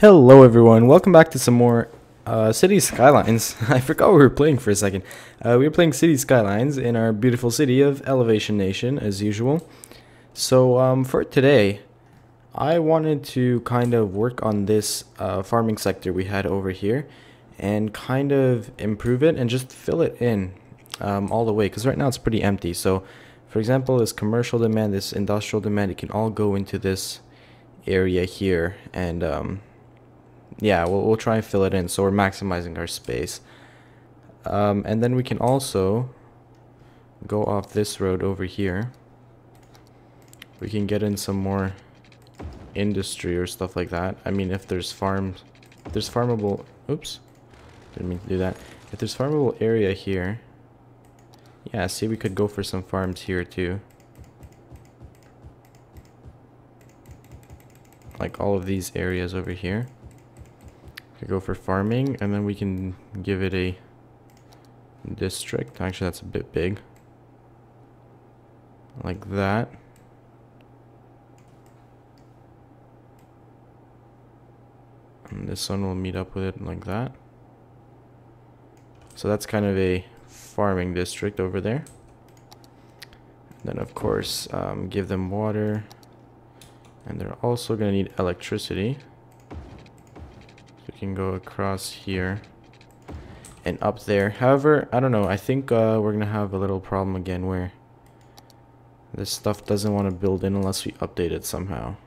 Hello everyone, welcome back to some more City Skylines. I forgot what we were playing for a second. We were playing City Skylines in our beautiful city of Elevation Nation, as usual. So for today, I wanted to kind of work on this farming sector we had over here and kind of improve it and just fill it in all the way, because right now it's pretty empty. So for example, this commercial demand, this industrial demand, it can all go into this area here, and yeah, we'll try and fill it in, so we're maximizing our space. And then we can also go off this road over here. We can get in some more industry or stuff like that. I mean, if there's farms, there's farmable, oops, didn't mean to do that. If there's farmable area here, yeah, see, we could go for some farms here too. Like all of these areas over here. Go for farming, and then we can give it a district. Actually, that's a bit big, like that. And this one will meet up with it like that. So that's kind of a farming district over there. Then of course give them water, and they're also gonna need electricity. Can go across here and up there. However, I don't know, I think we're gonna have a little problem again where this stuff doesn't want to build in unless we update it somehow,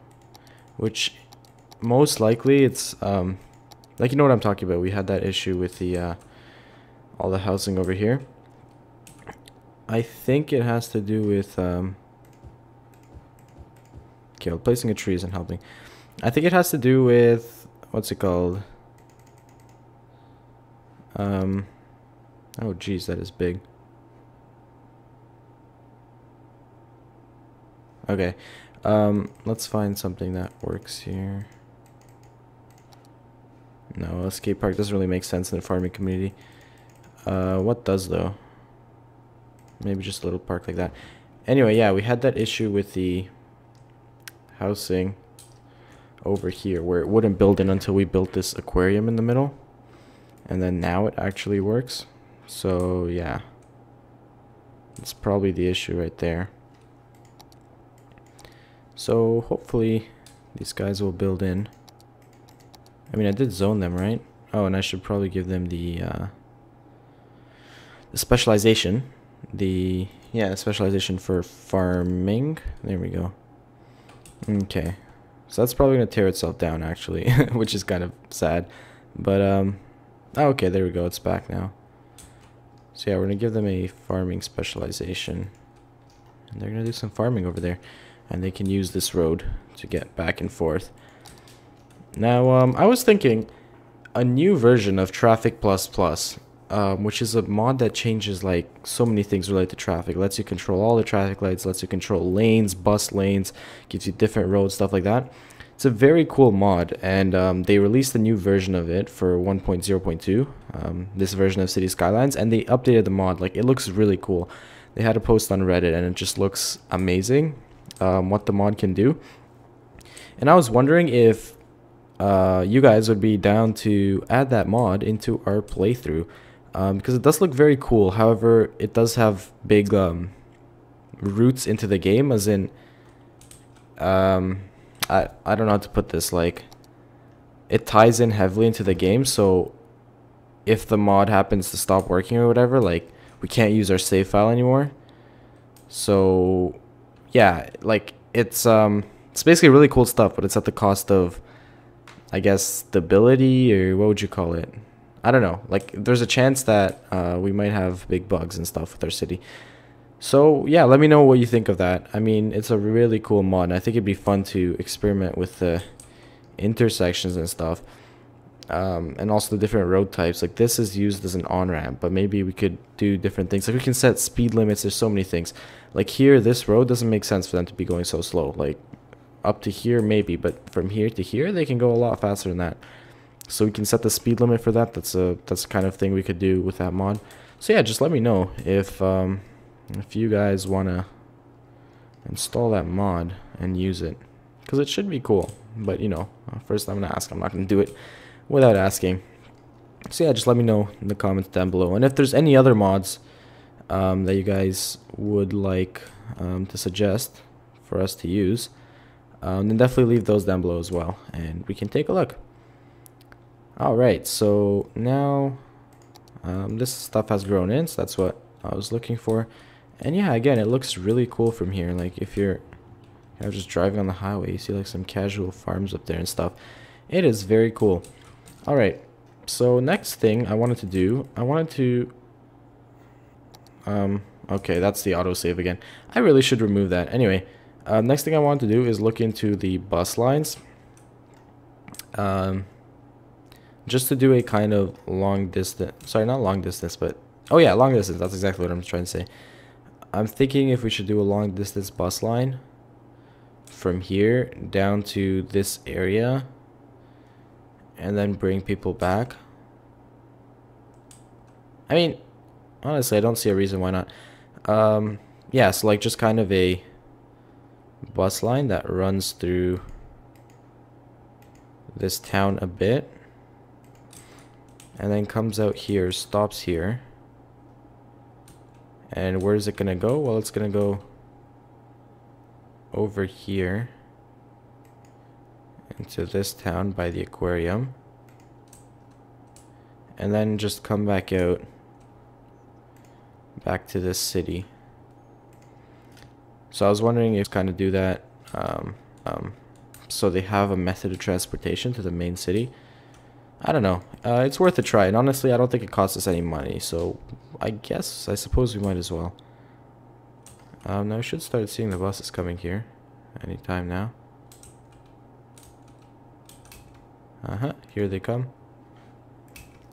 which most likely it's like, you know what I'm talking about. We had that issue with the all the housing over here. I think it has to do with okay, well, placing a tree isn't helping. I think it has to do with, what's it called? Oh geez, that is big. Okay, let's find something that works here. No, a skate park doesn't really make sense in a farming community. What does though? Maybe just a little park like that. Anyway, yeah, we had that issue with the housing over here where it wouldn't build in until we built this aquarium in the middle, and then now it actually works. So yeah, it's probably the issue right there. So hopefully these guys will build in. I mean, I did zone them, right? Oh, and I should probably give them the specialization, the specialization for farming. There we go. Okay, so that's probably gonna tear itself down actually, which is kind of sad. But oh, okay, there we go, it's back now. So yeah, we're gonna give them a farming specialization, and they're gonna do some farming over there, and they can use this road to get back and forth. Now I was thinking a new version of Traffic Plus Plus, which is a mod that changes like so many things related to traffic. Lets you control all the traffic lights, lets you control lanes, bus lanes, gives you different roads, stuff like that. It's a very cool mod, and they released a new version of it for 1.0.2, this version of City Skylines, and they updated the mod. Like, it looks really cool. They had a post on Reddit, and it just looks amazing what the mod can do. And I was wondering if you guys would be down to add that mod into our playthrough, because it does look very cool. However, it does have big roots into the game, as in I don't know how to put this, like, it ties in heavily into the game, so if the mod happens to stop working or whatever, like, we can't use our save file anymore. So yeah, like, it's basically really cool stuff, but it's at the cost of, I guess, stability, or what would you call it? I don't know. Like, there's a chance that we might have big bugs and stuff with our city. So yeah, let me know what you think of that. I mean, it's a really cool mod, and I think it'd be fun to experiment with the intersections and stuff, and also the different road types. Like, this is used as an on-ramp, but maybe we could do different things. Like, we can set speed limits. There's so many things. Like, here, this road doesn't make sense for them to be going so slow. Like, up to here maybe, but from here to here they can go a lot faster than that. So we can set the speed limit for that. That's the kind of thing we could do with that mod. So yeah, just let me know if you guys want to install that mod and use it, because it should be cool. But, you know, first I'm going to ask. I'm not going to do it without asking. So, yeah, just let me know in the comments down below. And if there's any other mods that you guys would like to suggest for us to use, then definitely leave those down below as well. And we can take a look. Alright, so now this stuff has grown in. So that's what I was looking for. And yeah, again, it looks really cool from here. Like if you're just driving on the highway, you see like some casual farms up there and stuff. It is very cool. All right, so next thing I wanted to do, okay, that's the autosave again. I really should remove that. Anyway, next thing I wanted to do is look into the bus lines. Just to do a kind of long distance, sorry, not long distance, but, oh yeah, long distance, that's exactly what I'm trying to say. I'm thinking if we should do a long distance bus line from here down to this area and then bring people back. I mean, honestly, I don't see a reason why not. Yeah, so like just kind of a bus line that runs through this town a bit and then comes out here, stops here. And where is it gonna go? Well, it's gonna go over here into this town by the aquarium, and then just come back out back to this city. So I was wondering if kind of do that so they have a method of transportation to the main city. I don't know. It's worth a try, and honestly, I don't think it costs us any money, so I suppose we might as well. Now I should start seeing the buses coming here anytime now. Here they come.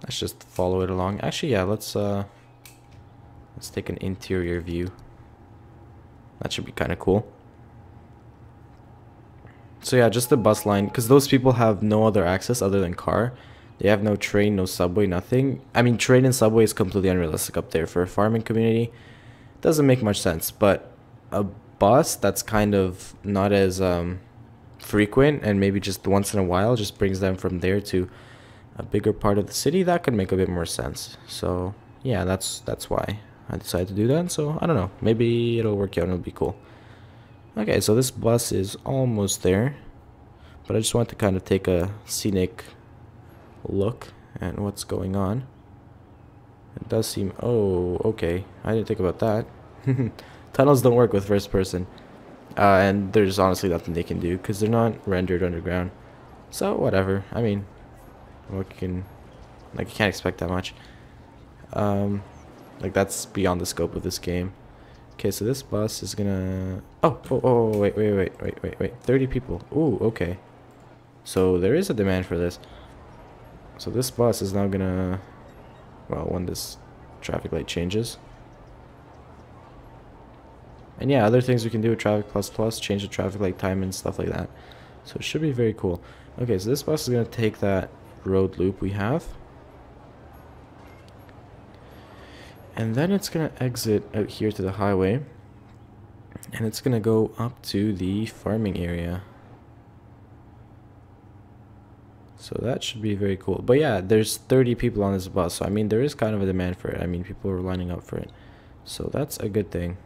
Let's just follow it along. Actually, yeah, let's take an interior view. That should be kind of cool. So yeah, just the bus line, because those people have no other access other than car. They have no train, no subway, nothing. I mean, train and subway is completely unrealistic up there for a farming community. Doesn't make much sense, but a bus that's kind of not as frequent and maybe just once in a while just brings them from there to a bigger part of the city, that could make a bit more sense. So yeah, that's why I decided to do that. So I don't know, maybe it'll work out and it'll be cool. Okay, so this bus is almost there, but I just want to kind of take a scenic look at what's going on. It does seem, oh, okay, I didn't think about that. Tunnels don't work with first person, and there's honestly nothing they can do because they're not rendered underground. So whatever. I mean, what you can't expect that much. Like that's beyond the scope of this game. Okay, so this bus is gonna, wait, 30 people. Ooh, okay, so there is a demand for this. So this bus is now gonna, well, when this traffic light changes. And yeah, other things we can do with traffic plus, change the traffic light time and stuff like that. So it should be very cool. Okay, so this bus is gonna take that road loop we have. And then it's gonna exit out here to the highway. And it's gonna go up to the farming area. So that should be very cool. But yeah, there's 30 people on this bus. So I mean, there is kind of a demand for it. I mean, people are lining up for it. So that's a good thing.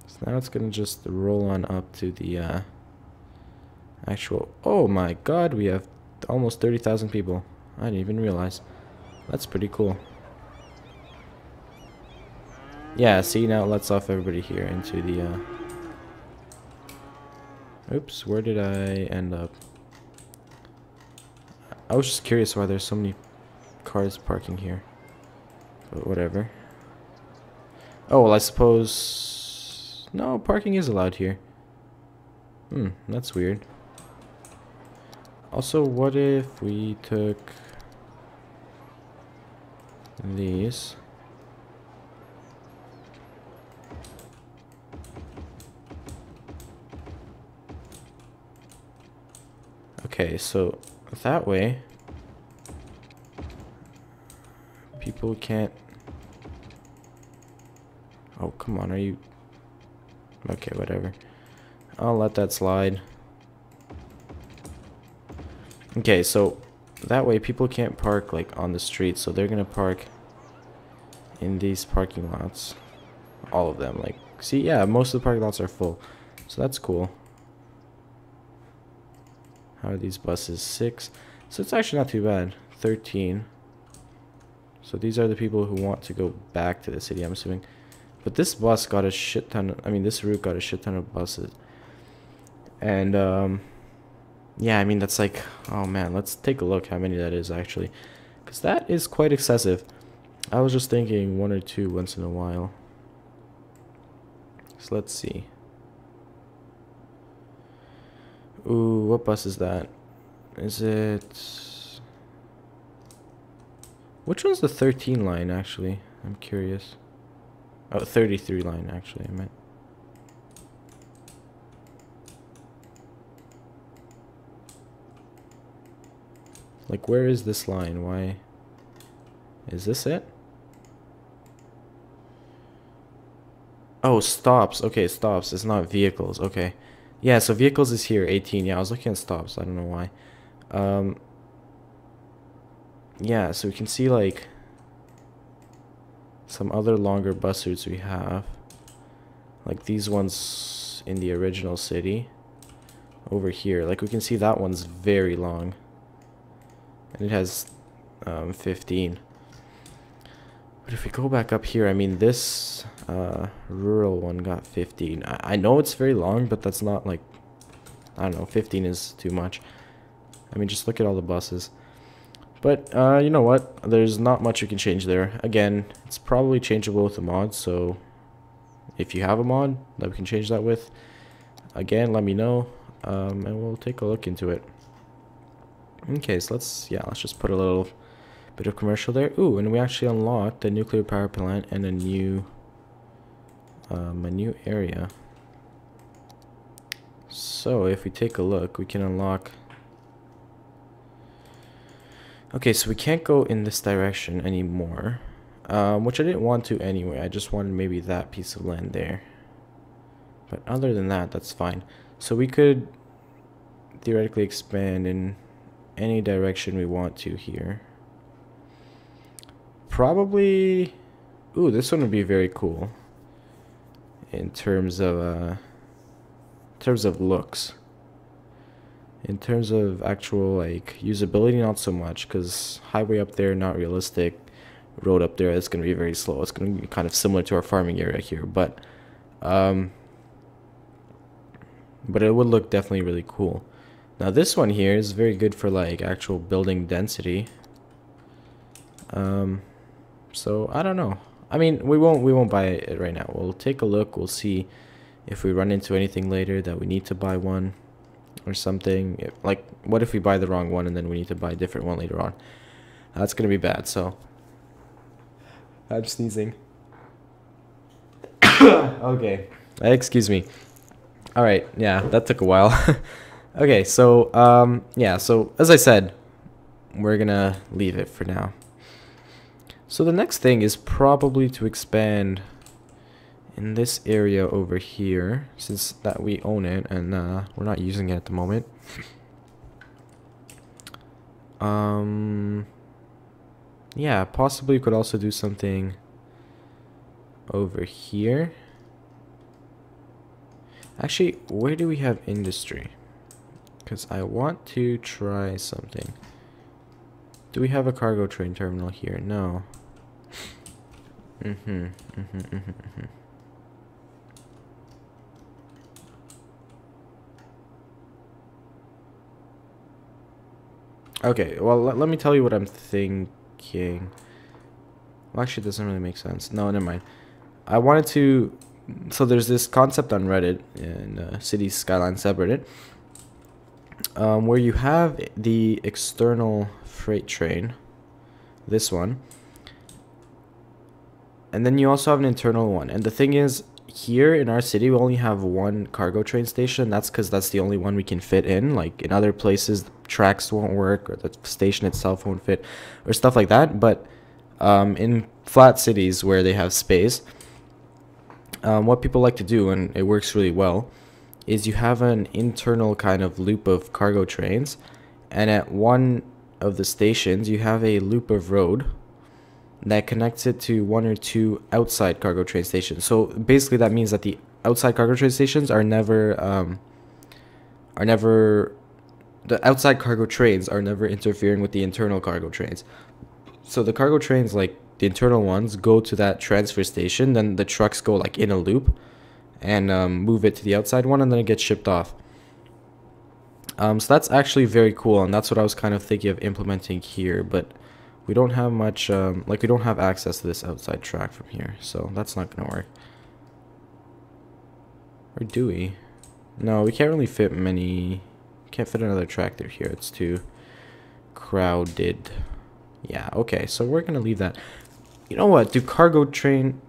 So now it's going to just roll on up to the actual... Oh my god, we have almost 30,000 people. I didn't even realize. That's pretty cool. Yeah, see, now it lets off everybody here into the, oops, where did I end up? I was just curious why there's so many cars parking here. But whatever. Oh, well, I suppose... No, parking is allowed here. That's weird. Also, what if we took these... Okay, so that way people can't Oh, come on, are you... Okay, whatever. I'll let that slide. Okay, so that way people can't park like on the street, so they're gonna park in these parking lots. All of them, like, see, yeah, most of the parking lots are full, so that's cool. How are these buses? 6. So it's actually not too bad. 13. So these are the people who want to go back to the city, I'm assuming. But this bus got a shit ton of, I mean, this route got a shit ton of buses. And, yeah, I mean, that's like, oh man, let's take a look how many that is actually. Because that is quite excessive. I was just thinking 1 or 2 once in a while. So let's see. Ooh, what bus is that? Is it... Which one's the 13 line, actually? I'm curious. Oh, 33 line, actually, I meant. Like, where is this line? Why? Is this it? Oh, stops. Okay, stops. It's not vehicles. Okay. Yeah, so vehicles is here, 18. Yeah, I was looking at stops. I don't know why. Yeah, so we can see, like, some other longer bus routes we have. Like these ones in the original city. Over here. Like, we can see that one's very long. And it has 15. But if we go back up here, I mean, this rural one got 15. I know it's very long, but that's not like, I don't know, 15 is too much. I mean, just look at all the buses. But you know what? There's not much you can change there. Again, it's probably changeable with the mod, so if you have a mod that we can change that with, again, let me know, and we'll take a look into it. Okay, so let's just put a little bit of commercial there. Ooh, and we actually unlocked a nuclear power plant and a new area. So if we take a look, we can unlock. Okay, so we can't go in this direction anymore, which I didn't want to anyway. I just wanted maybe that piece of land there. But other than that, that's fine. So we could theoretically expand in any direction we want to here. Probably, ooh, this one would be very cool in terms of looks. In terms of actual like usability, not so much, because highway up there not realistic, road up there it's gonna be very slow. It's gonna be kind of similar to our farming area here, but it would look definitely really cool. Now this one here is very good for like actual building density. So I don't know. I mean, we won't buy it right now. We'll take a look. We'll see if we run into anything later that we need to buy one or something. Like, what if we buy the wrong one and then we need to buy a different one later on? That's gonna be bad. So I'm sneezing. Okay, excuse me. All right, yeah, that took a while. Okay, so yeah, so as I said, we're gonna leave it for now. So the next thing is probably to expand in this area over here, since that we own it and we're not using it at the moment. Yeah, possibly you could also do something over here. Actually, where do we have industry? Because I want to try something. Do we have a cargo train terminal here? No. Okay, well, let me tell you what I'm thinking. Well, actually, it doesn't really make sense. No, never mind. I wanted to... So there's this concept on Reddit, in Cities Skylines subreddit, where you have the external freight train, this one, and then you also have an internal one. And the thing is, here in our city, we only have one cargo train station. That's because that's the only one we can fit in. Like, in other places, the tracks won't work, or the station itself won't fit, or stuff like that. But in flat cities where they have space, what people like to do, and it works really well, is you have an internal kind of loop of cargo trains, and at one of the stations you have a loop of road that connects it to one or two outside cargo train stations. So basically that means that the outside cargo train stations are never the outside cargo trains are never interfering with the internal cargo trains. So the cargo trains, like the internal ones, go to that transfer station, then the trucks go like in a loop and move it to the outside one, and then it gets shipped off. So that's actually very cool, and that's what I was kind of thinking of implementing here, but we don't have much, like we don't have access to this outside track from here, so that's not gonna work. Or do we? No, we can't really fit many, can't fit another track through here, it's too crowded. Yeah, okay, so we're gonna leave that. You know what, do train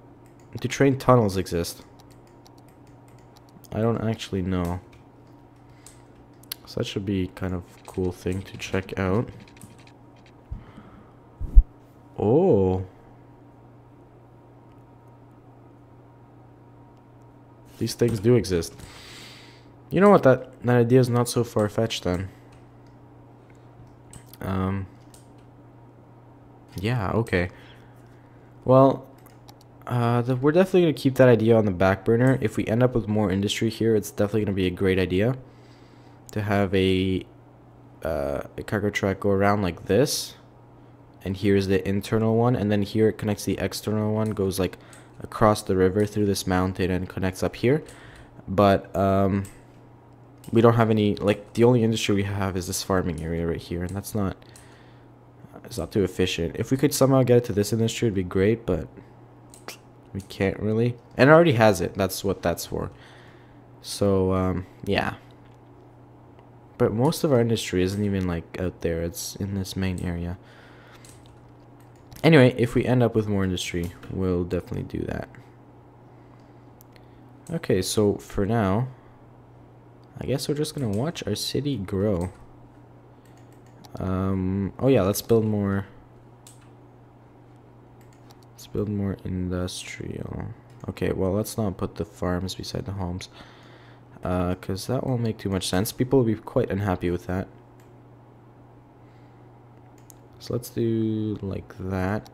tunnels exist? I don't actually know. So that should be kind of a cool thing to check out. Oh. These things do exist. You know what, that idea is not so far-fetched then. Yeah, okay. Well, we're definitely going to keep that idea on the back burner. If we end up with more industry here, it's definitely going to be a great idea to have a cargo track go around like this. And here's the internal one, and then here it connects the external one, goes like across the river through this mountain and connects up here. But we don't have any, like, the only industry we have is this farming area right here, and that's not, it's not too efficient. If we could somehow get it to this industry, it'd be great, but we can't really. And it already has it, that's what that's for. So yeah, but most of our industry isn't even like out there, it's in this main area. Anyway, if we end up with more industry, we'll definitely do that. Okay, so for now, I guess we're just gonna watch our city grow. Oh yeah, let's build more. Let's build more industrial. Okay, well, let's not put the farms beside the homes, because that won't make too much sense. People will be quite unhappy with that. So let's do like that.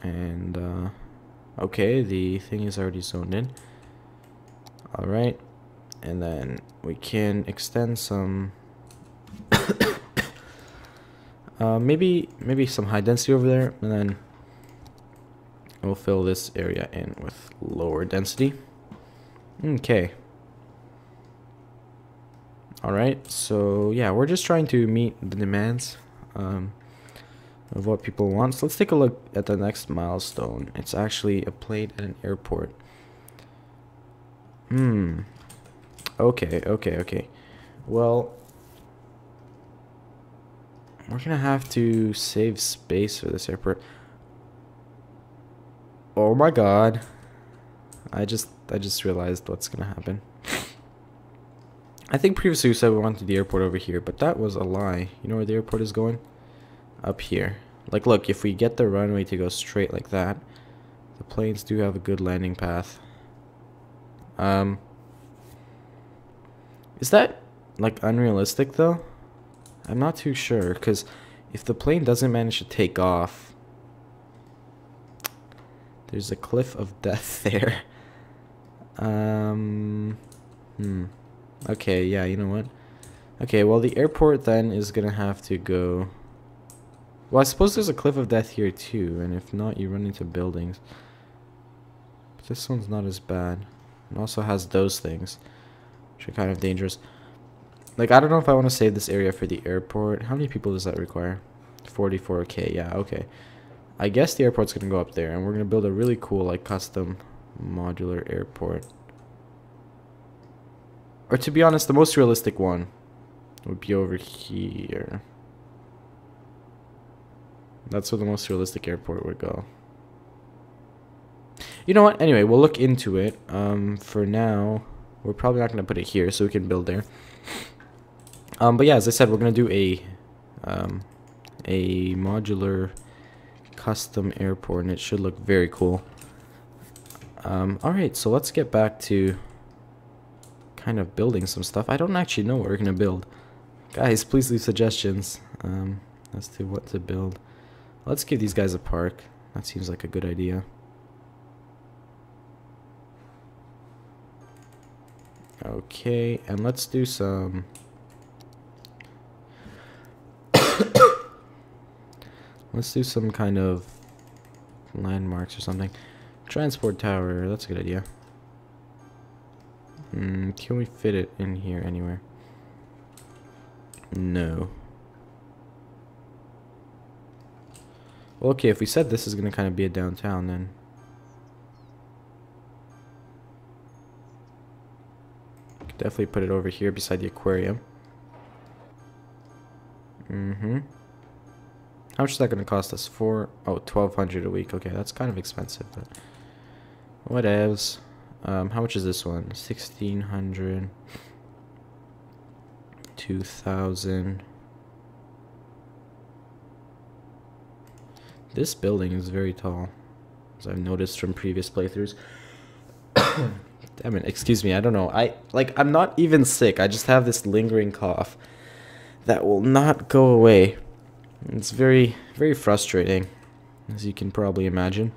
And okay, the thing is already zoned in. Alright, and then we can extend some maybe some high density over there, and then we'll fill this area in with lower density. Okay. Alright, so yeah, we're just trying to meet the demands of what people want. So let's take a look at the next milestone. It's actually a plane at an airport. Okay. Well, we're gonna have to save space for this airport. Oh my god. I just realized what's gonna happen. I think previously we said we wanted the airport over here, but that was a lie. You know where the airport is going? Up here. Like, look, if we get the runway to go straight like that, the planes do have a good landing path. Is that, like, unrealistic, though? I'm not too sure, because if the plane doesn't manage to take off, there's a cliff of death there. Okay, yeah, you know what? Okay, well, the airport then is gonna have to go... Well, I suppose there's a cliff of death here too, and if not, you run into buildings. But this one's not as bad. It also has those things, which are kind of dangerous. Like, I don't know if I want to save this area for the airport. How many people does that require? 44k, yeah, okay. I guess the airport's gonna go up there, and we're gonna build a really cool, like, custom modular airport. Or to be honest, the most realistic one would be over here. That's where the most realistic airport would go. You know what? Anyway, we'll look into it. For now, we're probably not going to put it here, so we can build there. But yeah, as I said, we're going to do a modular custom airport, and it should look very cool. Alright, so let's get back to kind of building some stuff. I don't actually know what we're gonna build. Guys, please leave suggestions as to what to build. Let's give these guys a park. That seems like a good idea. Okay, and let's do some... let's do some kind of landmarks or something. Transport tower, that's a good idea. Can we fit it in here anywhere? No. Well, okay, if we said this is going to kind of be a downtown, then... could definitely put it over here beside the aquarium. How much is that going to cost us? Oh, $1,200 a week. Okay, that's kind of expensive, but... whatevs. How much is this one? 1,600. 2,000. This building is very tall, as I've noticed from previous playthroughs. Damn it, excuse me, I don't know. I'm not even sick. I just have this lingering cough that will not go away. It's very, very frustrating, as you can probably imagine.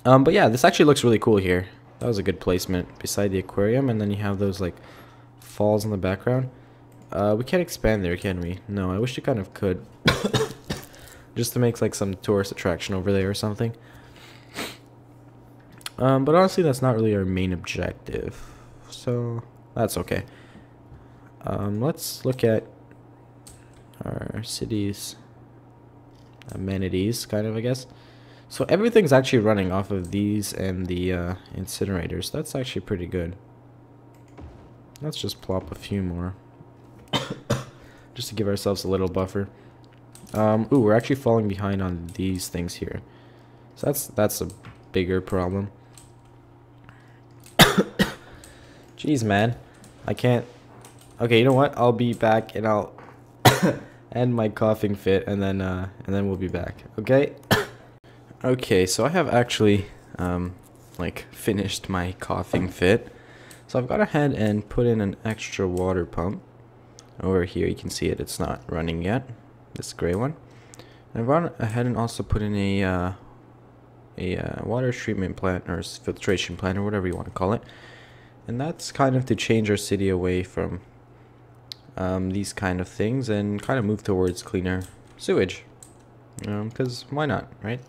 But yeah, this actually looks really cool here. That was a good placement beside the aquarium, and then you have those like falls in the background. We can't expand there, can we? No, I wish we kind of could. Just to make like some tourist attraction over there or something. But honestly, that's not really our main objective, so that's okay. Let's look at our city's amenities, kind of, I guess. So everything's actually running off of these and the incinerators. That's actually pretty good. Let's just plop a few more. Just to give ourselves a little buffer. Ooh, we're actually falling behind on these things here. So that's a bigger problem. Jeez, man. I can't... Okay, you know what? I'll be back and I'll end my coughing fit and then we'll be back. Okay? Okay, so I have actually like finished my coughing fit. So I've gone ahead and put in an extra water pump. Over here you can see it, it's not running yet. This gray one. And I've gone ahead and also put in a water treatment plant or filtration plant or whatever you want to call it. And that's kind of to change our city away from these kind of things and kind of move towards cleaner sewage. Because why not, right?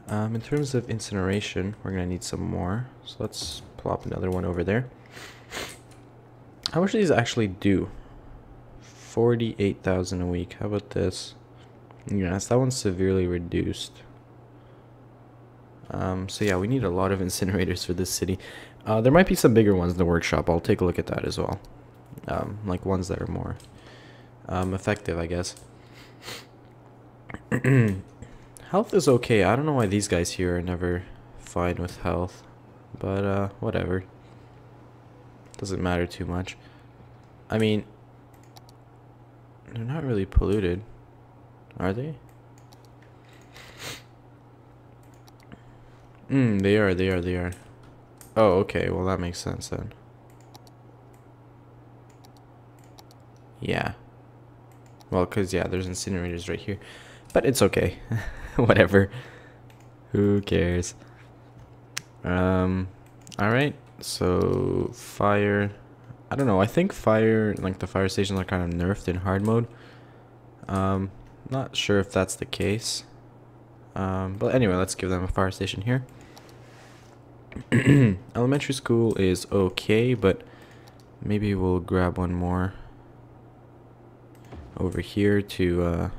In terms of incineration, we're going to need some more. So let's plop another one over there. How much do these actually do? 48,000 a week. How about this? Yes, that one's severely reduced. So yeah, we need a lot of incinerators for this city. There might be some bigger ones in the workshop. I'll take a look at that as well. Like ones that are more effective, I guess. Health is okay. I don't know why these guys here are never fine with health. But, whatever. Doesn't matter too much. I mean, they're not really polluted. Are they? They are. Oh, okay. Well, that makes sense then. Yeah. Well, because, yeah, there's incinerators right here. But it's okay. Whatever. Who cares? Alright. So, fire. I don't know. I think fire, like the fire stations are kind of nerfed in hard mode. Not sure if that's the case. But anyway, let's give them a fire station here. Elementary school is okay, but maybe we'll grab one more over here to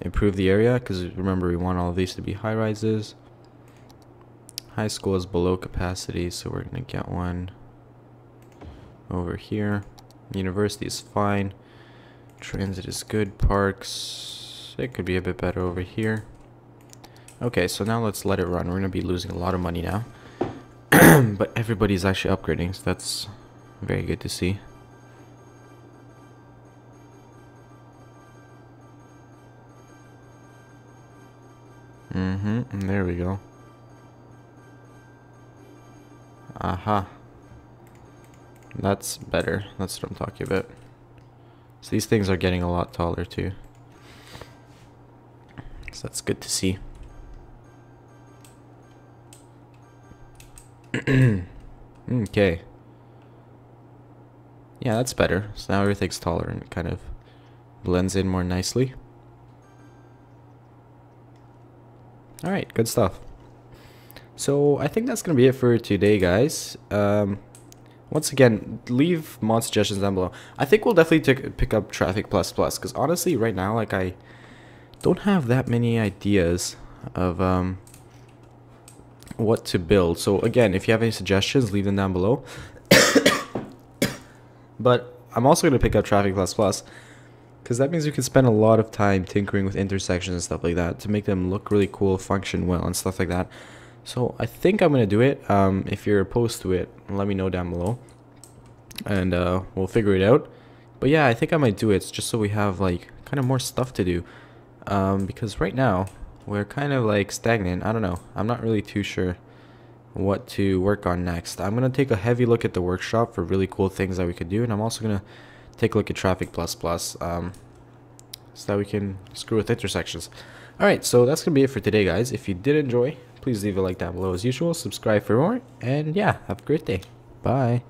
improve the area, because remember, we want all of these to be high rises. High school is below capacity, so we're gonna get one over here. University is fine. Transit is good. Parks, it could be a bit better over here. Okay, so now let's let it run. We're gonna be losing a lot of money now. But everybody's actually upgrading, so that's very good to see. And there we go. Aha. That's better. That's what I'm talking about. So these things are getting a lot taller too. So that's good to see. Okay. Yeah, that's better. So now everything's taller and it kind of blends in more nicely. Alright, good stuff. So I think that's going to be it for today, guys. Once again, leave mod suggestions down below. I think we'll definitely pick up Traffic++, because honestly, right now, like, I don't have that many ideas of what to build. So again, if you have any suggestions, leave them down below. But I'm also going to pick up Traffic++, because that means you can spend a lot of time tinkering with intersections and stuff like that to make them look really cool, function well, and stuff like that. So I think I'm going to do it. If you're opposed to it, let me know down below. And we'll figure it out. But yeah, I think I might do it just so we have like kind of more stuff to do. Because right now, we're kind of like stagnant. I don't know. I'm not really too sure what to work on next. I'm going to take a heavy look at the workshop for really cool things that we could do. And I'm also going to take a look at Traffic++. So that we can screw with intersections. Alright, so that's going to be it for today, guys. If you did enjoy, please leave a like down below as usual, subscribe for more, and yeah, have a great day. Bye.